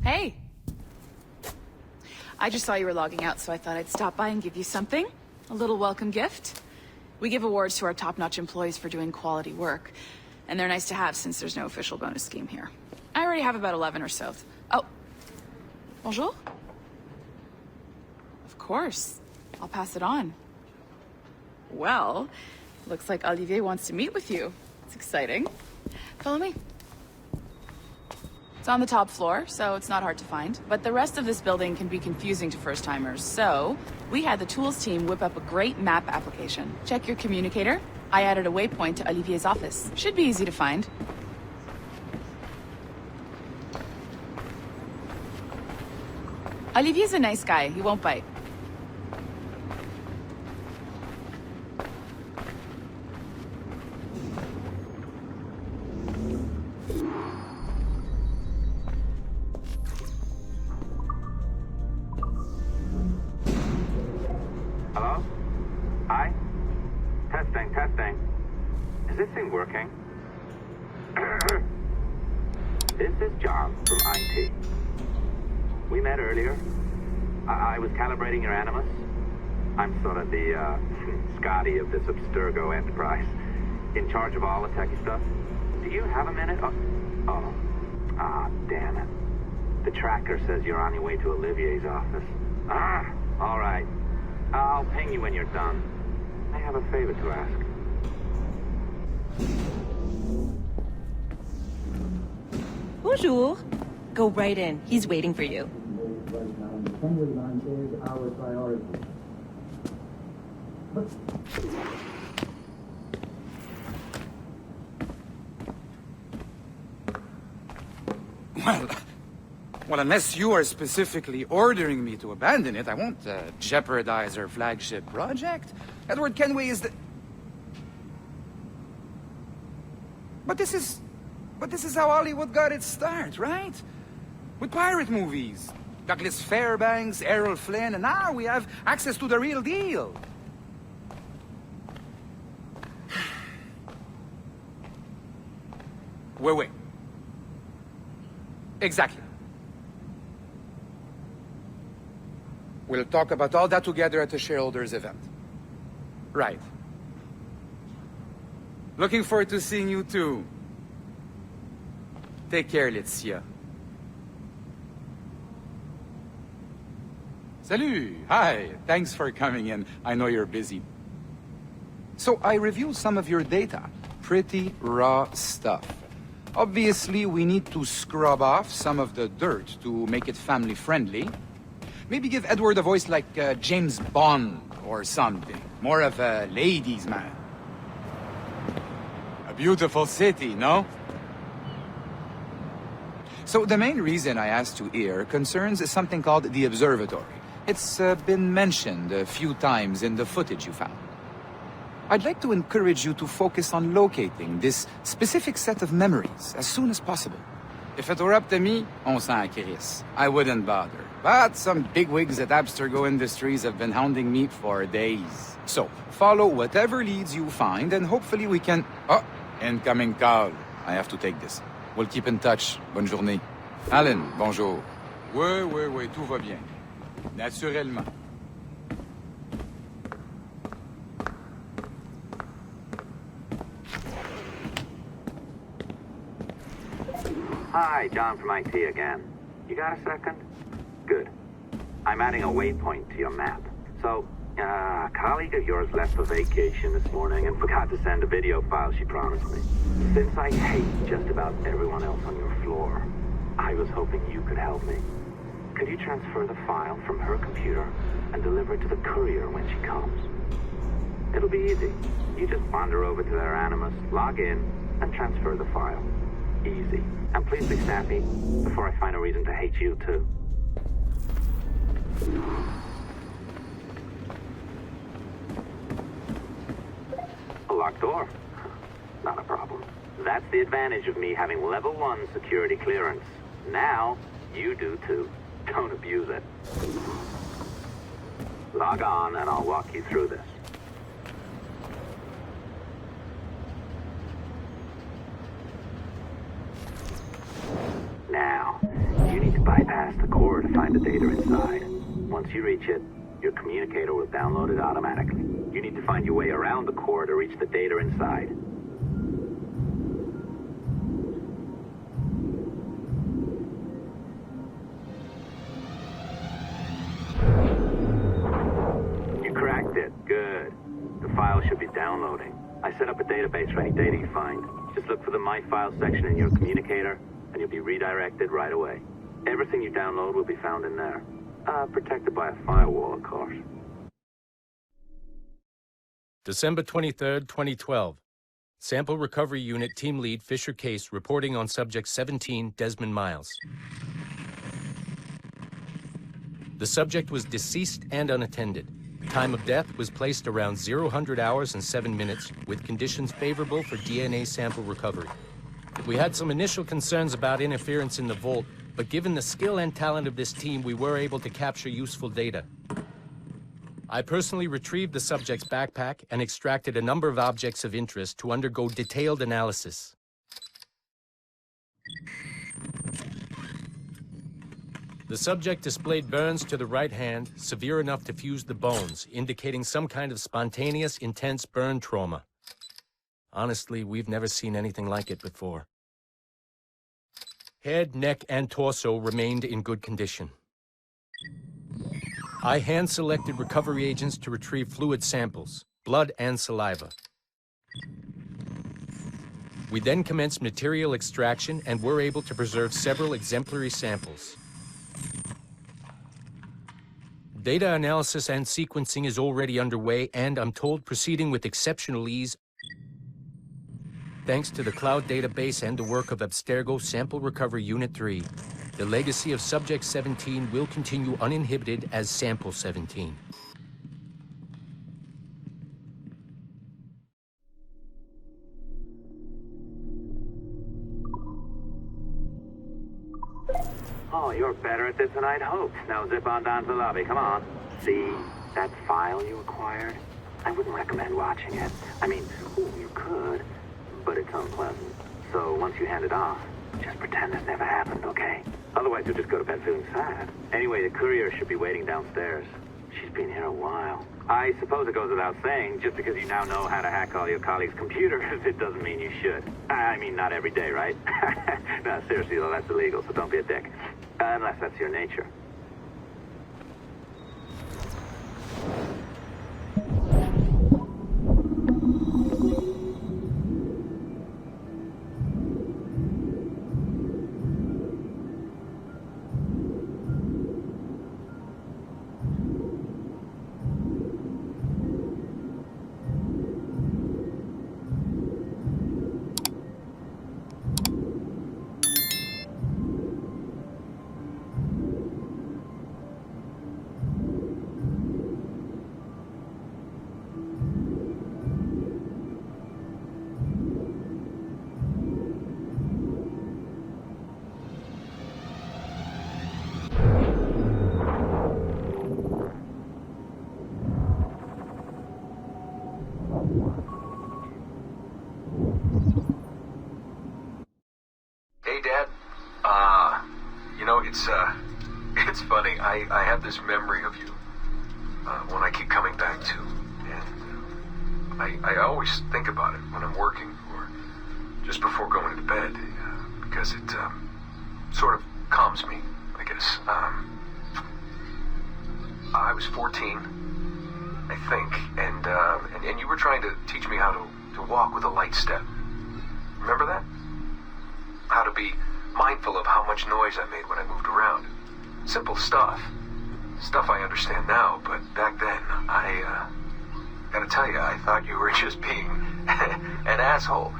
Hey. I just saw you were logging out, so I thought I'd stop by and give you something. A little welcome gift. We give awards to our top-notch employees for doing quality work, and they're nice to have since there's no official bonus scheme here. I already have about 11 or so. Oh. Bonjour? Of course. I'll pass it on. Well, looks like Olivier wants to meet with you. It's exciting. Follow me. It's on the top floor, so it's not hard to find. But the rest of this building can be confusing to first-timers, so we had the tools team whip up a great map application. Check your communicator. I added a waypoint to Olivier's office. Should be easy to find. Olivier's a nice guy. He won't bite. Hello? Hi? Testing, testing. Is this thing working? This is John from IT. We met earlier. I was calibrating your Animus. I'm sort of the, Scotty of this Abstergo enterprise. In charge of all the techie stuff. Do you have a minute? Damn it. The tracker says you're on your way to Olivier's office. All right. I'll ping you when you're done. I have a favor to ask. Bonjour. Go right in. He's waiting for you. Kenway line is our priority. Well, unless you are specifically ordering me to abandon it, I won't jeopardize our flagship project. Edward Kenway is the... But this is how Hollywood got its start, right? With pirate movies. Douglas Fairbanks, Errol Flynn, and now we have access to the real deal. Wait. Exactly. We'll talk about all that together at the shareholders event. Right. Looking forward to seeing you too. Take care, Laetitia. Salut! Hi! Thanks for coming in. I know you're busy. So I reviewed some of your data. Pretty raw stuff. Obviously, we need to scrub off some of the dirt to make it family-friendly. Maybe give Edward a voice like James Bond or something. More of a ladies' man. A beautiful city, no? So the main reason I asked you here concerns something called the observatory. It's been mentioned a few times in the footage you found. I'd like to encourage you to focus on locating this specific set of memories as soon as possible. If it were up to me, on s'en crisse. I wouldn't bother. But some bigwigs at Abstergo Industries have been hounding me for days. So, follow whatever leads you find and hopefully we can... Oh, incoming call. I have to take this. We'll keep in touch. Bonne journée. Alan, bonjour. Oui, tout va bien. Naturellement. Hi, John from IT again. You got a second? Good. I'm adding a waypoint to your map. So, a colleague of yours left for vacation this morning and forgot to send a video file she promised me. Since I hate just about everyone else on your floor, I was hoping you could help me. Could you transfer the file from her computer and deliver it to the courier when she comes? It'll be easy. You just wander over to their Animus, log in, and transfer the file. Easy. And please be snappy before I find a reason to hate you, too. A locked door? Not a problem. That's the advantage of me having level 1 security clearance. Now, you do too. Don't abuse it. Log on and I'll walk you through this. Now, you need to bypass the core to find the data inside. Once you reach it, your communicator will download it automatically. You need to find your way around the core to reach the data inside. You cracked it. Good. The file should be downloading. I set up a database for any data you find. Just look for the My Files section in your communicator, and you'll be redirected right away. Everything you download will be found in there. Protected by a firewall, of course. December 23rd, 2012. Sample Recovery Unit Team Lead Fisher Case reporting on Subject 17, Desmond Miles. The subject was deceased and unattended. Time of death was placed around 00 hours and 7 minutes, with conditions favorable for DNA sample recovery. We had some initial concerns about interference in the vault, but given the skill and talent of this team, we were able to capture useful data. I personally retrieved the subject's backpack and extracted a number of objects of interest to undergo detailed analysis. The subject displayed burns to the right hand, severe enough to fuse the bones, indicating some kind of spontaneous, intense burn trauma. Honestly, we've never seen anything like it before. Head, neck, and torso remained in good condition. I hand-selected recovery agents to retrieve fluid samples, blood and saliva. We then commenced material extraction and were able to preserve several exemplary samples. Data analysis and sequencing is already underway, and I'm told proceeding with exceptional ease thanks to the cloud database and the work of Abstergo Sample Recovery Unit 3. The legacy of Subject 17 will continue uninhibited as Sample 17. Oh, you're better at this than I'd hoped. Now zip on down to the lobby. Come on. See that file you acquired? I wouldn't recommend watching it. I mean, you could, but it's unpleasant. So once you hand it off, just pretend this never happened, okay? Otherwise, you'll just go to bed feeling sad. Anyway, the courier should be waiting downstairs. She's been here a while. I suppose it goes without saying, just because you now know how to hack all your colleagues' computers, it doesn't mean you should. I mean, not every day, right? No, seriously, though, that's illegal, so don't be a dick. Unless that's your nature. Hey, Dad. It's funny. I have this memory of you, one I keep coming back to. And I always think about it when I'm working or just before going to bed, because it sort of calms me, I guess. I was 14, I think, and you were trying to teach me how to walk with a light step. Remember that? How to be mindful of how much noise I made when I moved around. Simple stuff. Stuff I understand now, but back then, I gotta tell you, I thought you were just being an asshole.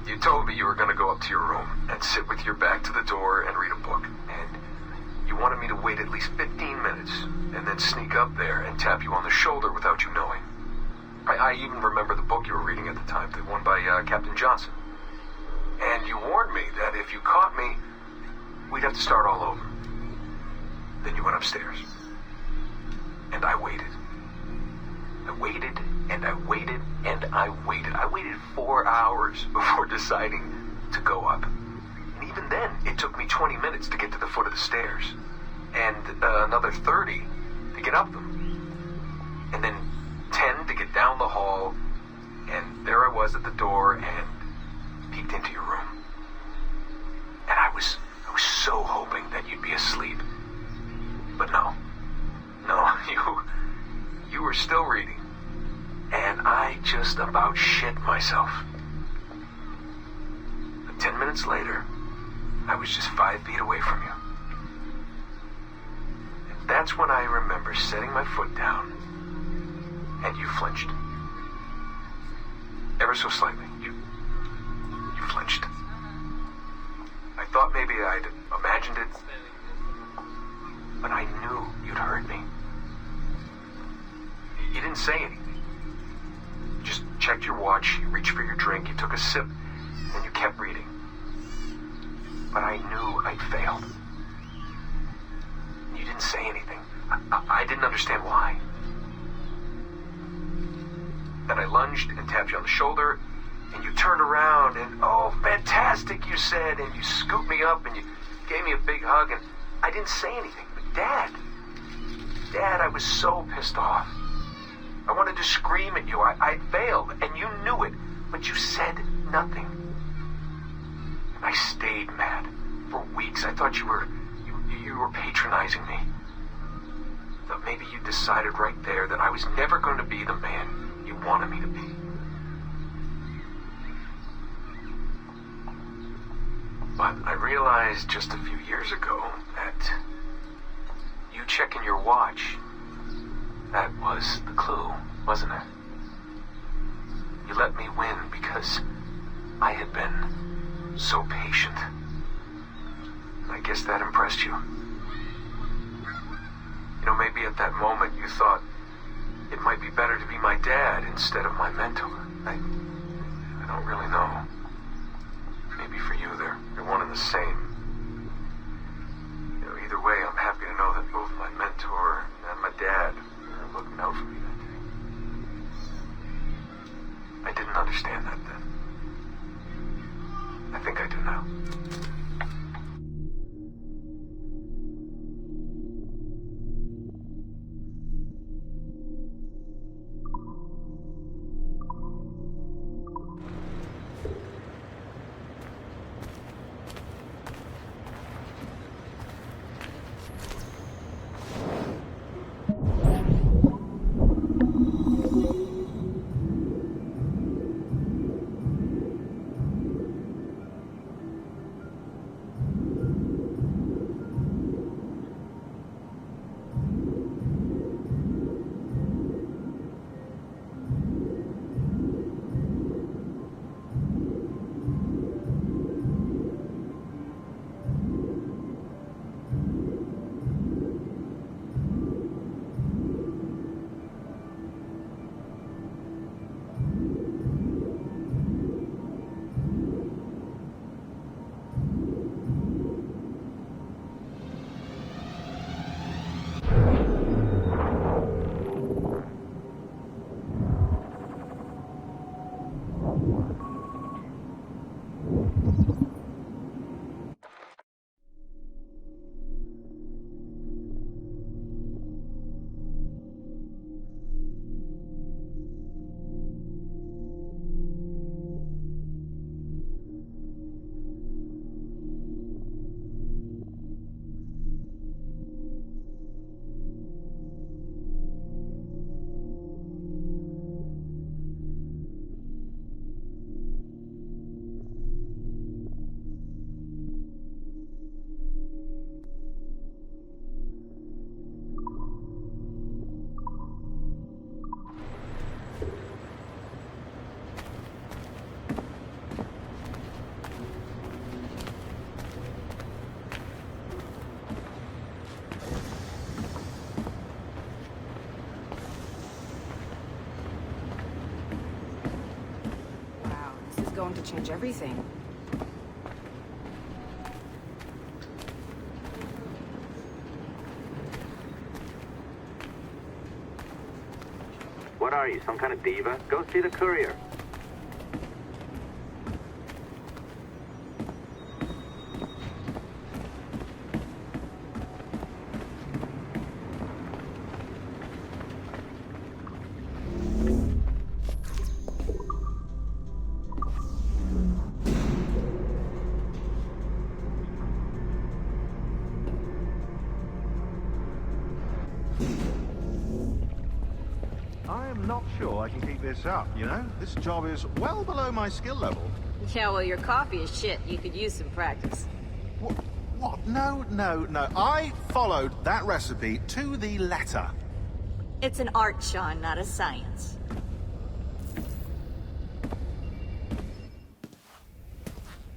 You told me you were gonna go up to your room and sit with your back to the door and read a book. And you wanted me to wait at least 15 minutes and then sneak up there and tap you on the shoulder without you knowing. I even remember the book you were reading at the time, the one by Captain Johnson. And you warned me that if you caught me, we'd have to start all over. Then you went upstairs. And I waited. I waited, and I waited, and I waited. I waited 4 hours before deciding to go up. even then, it took me 20 minutes to get to the foot of the stairs. And another 30 to get up them. And then 10 to get down the hall. And there I was at the door and peeked into your room. And I was so hoping that you'd be asleep. But no, you were still reading. And I just about shit myself. But 10 minutes later, I was just 5 feet away from you. And that's when I remember setting my foot down, and you flinched. Ever so slightly, you flinched. I thought maybe I'd imagined it, but I knew you'd heard me. You didn't say anything. You just checked your watch, you reached for your drink, you took a sip, and you kept reading. But I knew I'd failed. You didn't say anything. I didn't understand why. Then I lunged and tapped you on the shoulder, and you turned around, and oh, fantastic, you said, and you scooped me up, and you gave me a big hug, and I didn't say anything. But Dad, I was so pissed off. I wanted to scream at you. I failed, and you knew it, but you said nothing. And I stayed mad for weeks. I thought you were patronizing me. Thought maybe you decided right there that I was never going to be the man you wanted me to be. But I realized just a few years ago that you checking your watch, that was the clue, wasn't it? You let me win because I had been so patient. I guess that impressed you. You know, maybe at that moment you thought it might be better to be my dad instead of my mentor. I don't really know. Maybe for you they're one and the same. You know, either way, I'm happy to know that both my mentor and my dad are looking out for me that day. I didn't understand that then. I think I do now. Going to change everything. What are you, some kind of diva? Go see the courier. keep this up, you know? This job is well below my skill level. Yeah, well, your coffee is shit. You could use some practice. What? No. I followed that recipe to the letter. It's an art, Shaun, not a science.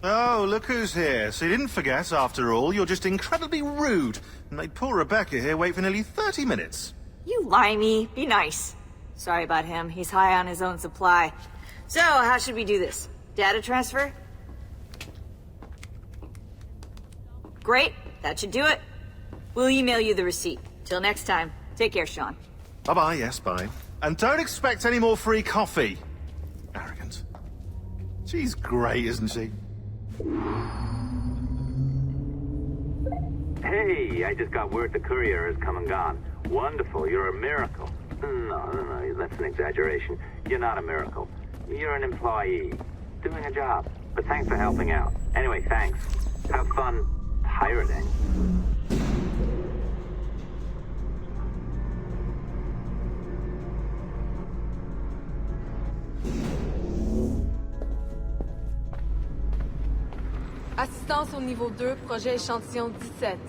Oh, look who's here. So you didn't forget, after all. You're just incredibly rude and made poor Rebecca here wait for nearly 30 minutes. You limey. Be nice. Sorry about him. He's high on his own supply. So, how should we do this? Data transfer? Great. That should do it. We'll email you the receipt. Till next time. Take care, Shaun. Bye-bye, yes, bye. And don't expect any more free coffee. Arrogant. She's great, isn't she? Hey, I just got word the courier has come and gone. Wonderful, you're a miracle. No, that's an exaggeration. You're not a miracle. You're an employee, doing a job. But thanks for helping out. Anyway, thanks. Have fun pirating. Assistance au niveau 2, projet échantillon 17.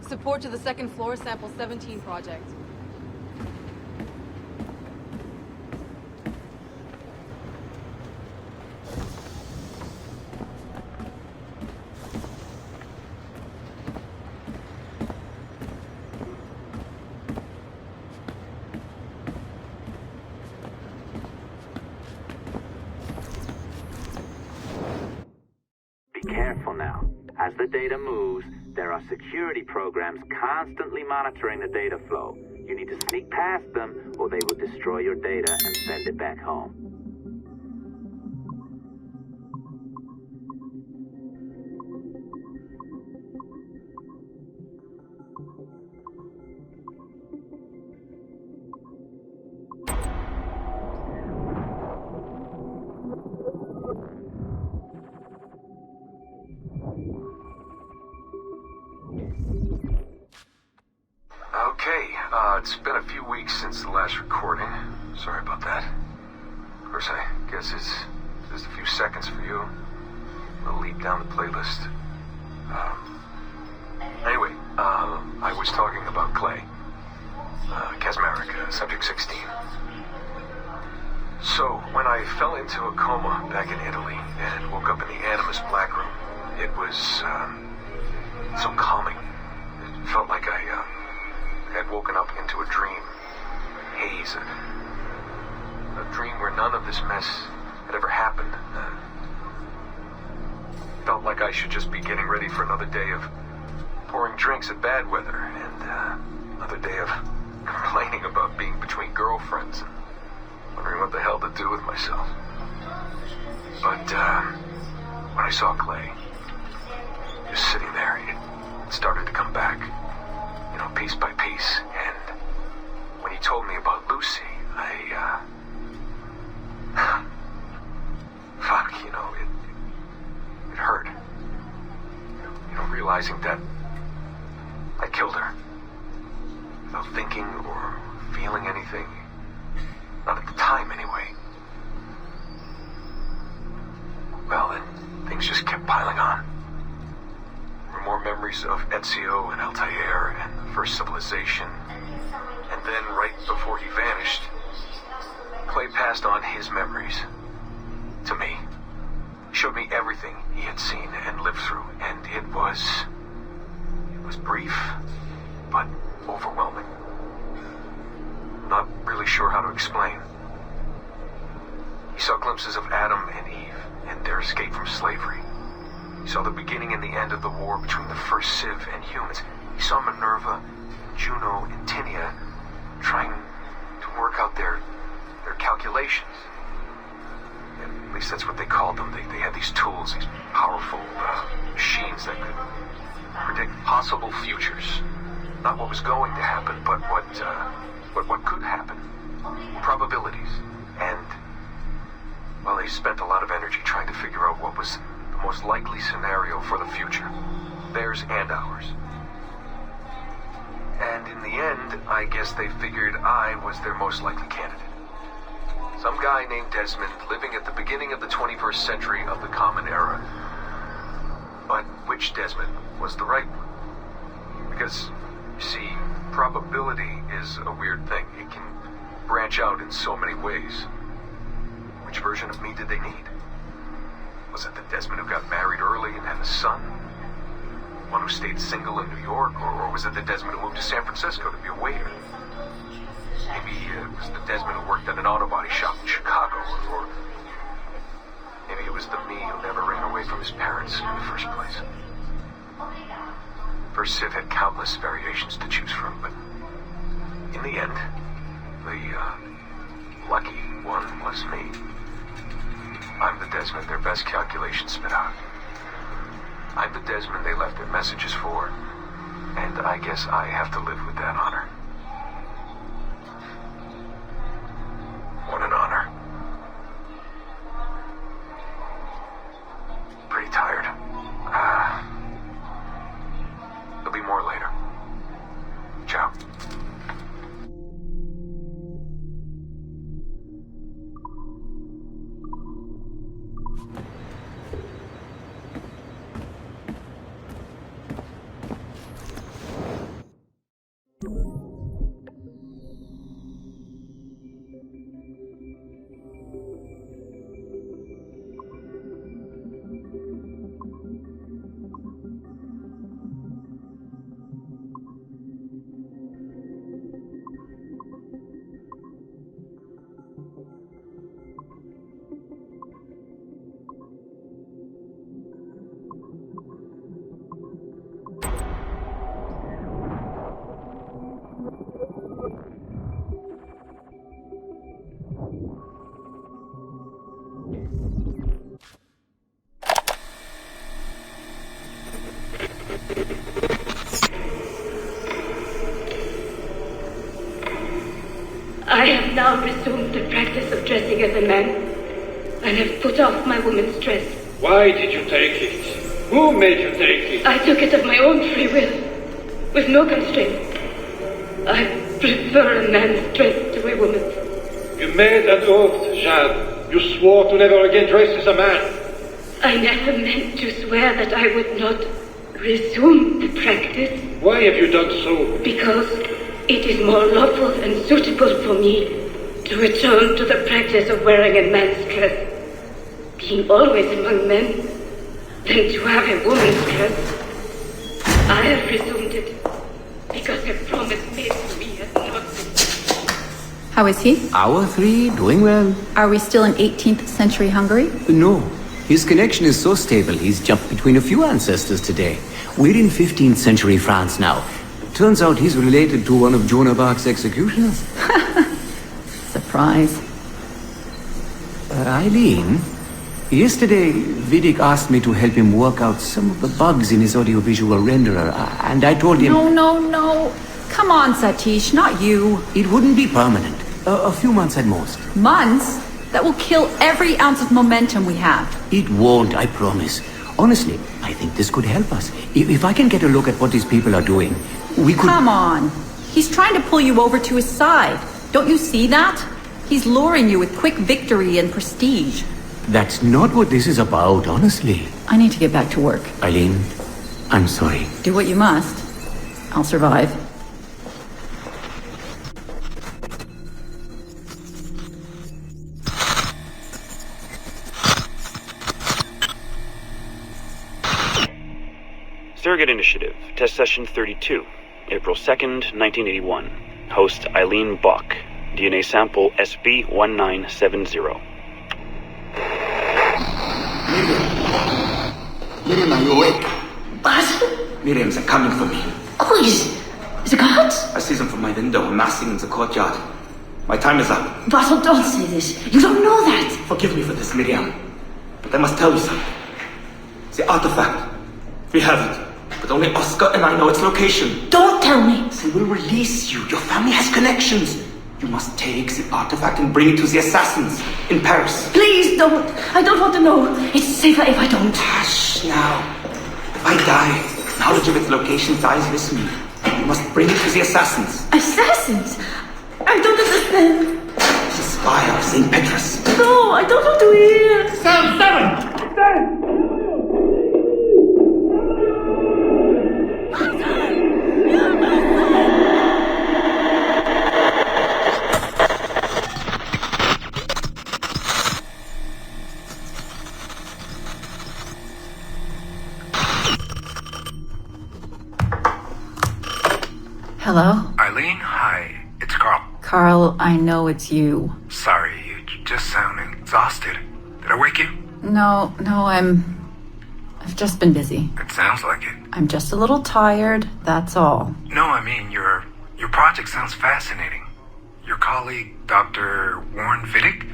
Support to the second floor, sample 17 project. Careful now. As the data moves, there are security programs constantly monitoring the data flow. You need to sneak past them, or they will destroy your data and send it back home. It's been a few weeks since the last recording. Sorry about that. Of course, I guess it's just a few seconds for you. I'll leap down the playlist. Anyway, I was talking about Clay. Casmeric, subject 16. So, when I fell into a coma back in Italy and woke up in the Animus Black Room, it was, so calming. It felt like I had woken up into a dream. Haze. A dream where none of this mess had ever happened. Felt like I should just be getting ready for another day of pouring drinks at bad weather, and another day of complaining about being between girlfriends and wondering what the hell to do with myself. But when I saw Clay just sitting there, it started to come back. You know, piece by piece, and when he told me about Lucy, fuck, you know, it hurt. You know, realizing that I killed her without thinking or feeling anything. Not at the time, anyway. Well, then things just kept piling on. More memories of Ezio and Altair and the first civilization. And then, right before he vanished, Clay passed on his memories to me. He showed me everything he had seen and lived through, and it was brief, but overwhelming. Not really sure how to explain. He saw glimpses of Adam and Eve and their escape from slavery. He saw the beginning and the end of the war between the first Civ and humans. He saw Minerva, Juno, and Tinia trying to work out their calculations. At least that's what they called them. They had these tools, these powerful machines that could predict possible futures. Not what was going to happen, but what could happen. Probabilities. And, well, they spent a lot of energy trying to figure out what was the most likely scenario for the future. Theirs and ours. And in the end, I guess they figured I was their most likely candidate. Some guy named Desmond living at the beginning of the 21st century of the Common Era. But which Desmond was the right one? Because, you see, probability is a weird thing. It can branch out in so many ways. Which version of me did they need? Was it the Desmond who got married early and had a son? One who stayed single in New York? Or was it the Desmond who moved to San Francisco to be a waiter? Maybe it was the Desmond who worked at an auto body shop in Chicago, or maybe it was the me who never ran away from his parents in the first place. First Civ had countless variations to choose from, but in the end, the lucky one was me. I'm the Desmond their best calculations spit out. I'm the Desmond they left their messages for, and I guess I have to live with that honor. What an honor. Pretty tired. There'll be more later. Ciao. I have now resumed the practice of dressing as a man, and have put off my woman's dress. Why did you take it? Who made you take it? I took it of my own free will, with no constraint. I prefer a man's dress to a woman's. You made an oath, Jeanne. You swore to never again dress as a man. I never meant to swear that I would not resume the practice. Why have you done so? Because it is more lawful and suitable for me to return to the practice of wearing a man's dress, being always among men, than to have a woman's dress. I have resumed it because a promise made to me has not been. How is he? Hour 3, doing well. Are we still in 18th century Hungary? No. His connection is so stable, he's jumped between a few ancestors today. We're in 15th century France now. Turns out he's related to one of Joan of Arc's executioners. Surprise. Eileen, yesterday Vidic asked me to help him work out some of the bugs in his audiovisual renderer, and I told him... No. Come on, Satish, not you. It wouldn't be permanent. A few months at most. Months? That will kill every ounce of momentum we have. It won't, I promise. Honestly, I think this could help us. If I can get a look at what these people are doing, we could... Come on. He's trying to pull you over to his side. Don't you see that? He's luring you with quick victory and prestige. That's not what this is about, honestly. I need to get back to work. Eileen, I'm sorry. Do what you must. I'll survive. Surrogate Initiative, Test Session 32, April 2nd, 1981. Host Eileen Bach. DNA sample SB1970. Miriam, are you awake? What? Miriam's coming for me. Who is the guards? I see them from my window, amassing in the courtyard. My time is up. Basil, don't say this. You don't know that. Forgive me for this, Miriam. But I must tell you something. The artifact. We have it. But only Oscar and I know its location. Don't tell me. They will release you. Your family has connections. You must take the artifact and bring it to the assassins in Paris. Please don't. I don't want to know. It's safer if I don't. Hush now. If I die, knowledge of its location dies with me. You must bring it to the assassins. Assassins? I don't understand. The Fire, St. Petrus. No, I don't want to hear. Cell 7! Hello? Eileen, hi. It's Carl. Carl, I know it's you. Sorry, you just sound exhausted. Did I wake you? No, I've just been busy. It sounds like it. I'm just a little tired, that's all. No, I mean, your project sounds fascinating. Your colleague, Dr. Warren Vidic,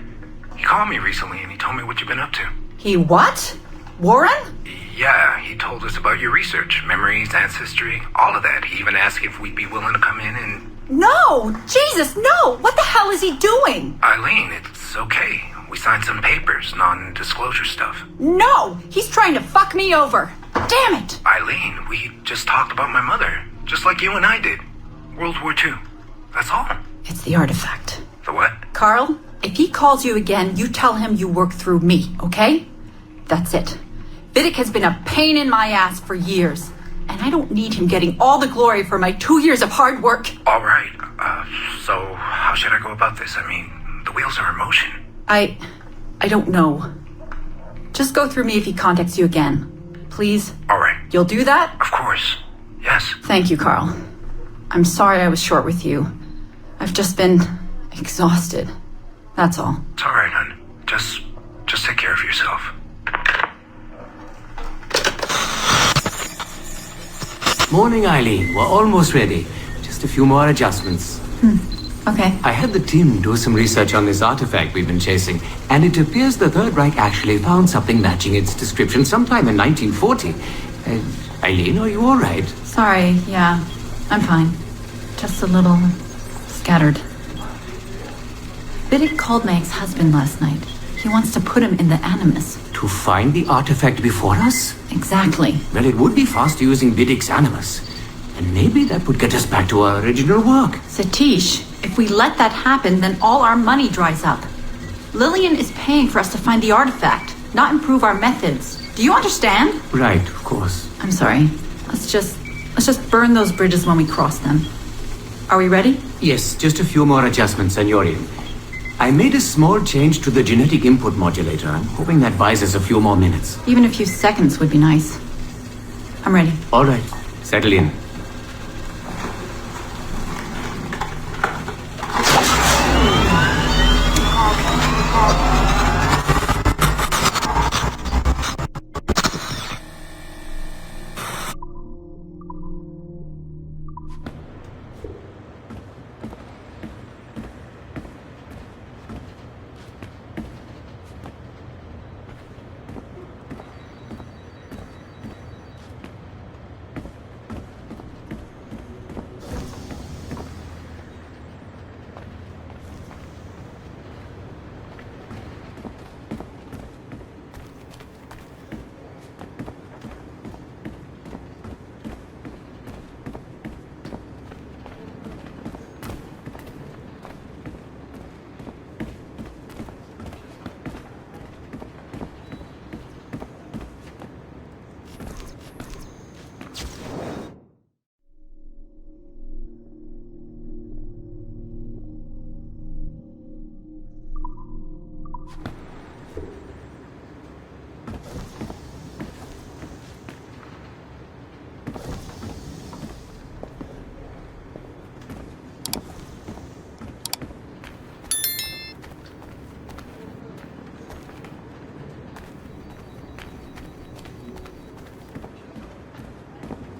he called me recently and he told me what you've been up to. He what? Warren? Yeah, he told us about your research, memories, ancestry, all of that. He even asked if we'd be willing to come in and... No! Jesus, no! What the hell is he doing? Eileen, it's okay. We signed some papers, non-disclosure stuff. No! He's trying to fuck me over! Damn it! Eileen, we just talked about my mother, just like you and I did. World War II. That's all. It's the artifact. The what? Carl, if he calls you again, you tell him you work through me, okay? That's it. Vidic has been a pain in my ass for years, and I don't need him getting all the glory for my 2 years of hard work. All right. So how should I go about this? I mean, the wheels are in motion. I don't know. Just go through me if he contacts you again. Please? All right. You'll do that? Of course. Yes. Thank you, Carl. I'm sorry I was short with you. I've just been exhausted. That's all. It's all right, hon. Just take care of yourself. Morning, Eileen. We're almost ready. Just a few more adjustments. Okay. I had the team do some research on this artifact we've been chasing, and it appears the Third Reich actually found something matching its description sometime in 1940. Eileen, are you all right? Sorry, yeah. I'm fine. Just a little scattered. Vidic called my ex-husband last night. He wants to put him in the Animus. To find the artifact before us? Exactly. Well, it would be faster using Vidic's Animus. And maybe that would get us back to our original work. Satish, if we let that happen, then all our money dries up. Lillian is paying for us to find the artifact, not improve our methods. Do you understand? Right, of course. I'm sorry. Let's just burn those bridges when we cross them. Are we ready? Yes, just a few more adjustments and you're in. I made a small change to the genetic input modulator. I'm hoping that buys us a few more minutes. Even a few seconds would be nice. I'm ready. All right. Settle in.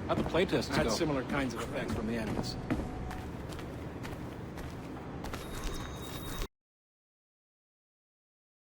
How'd the playtests had similar kinds of effects from the Animus.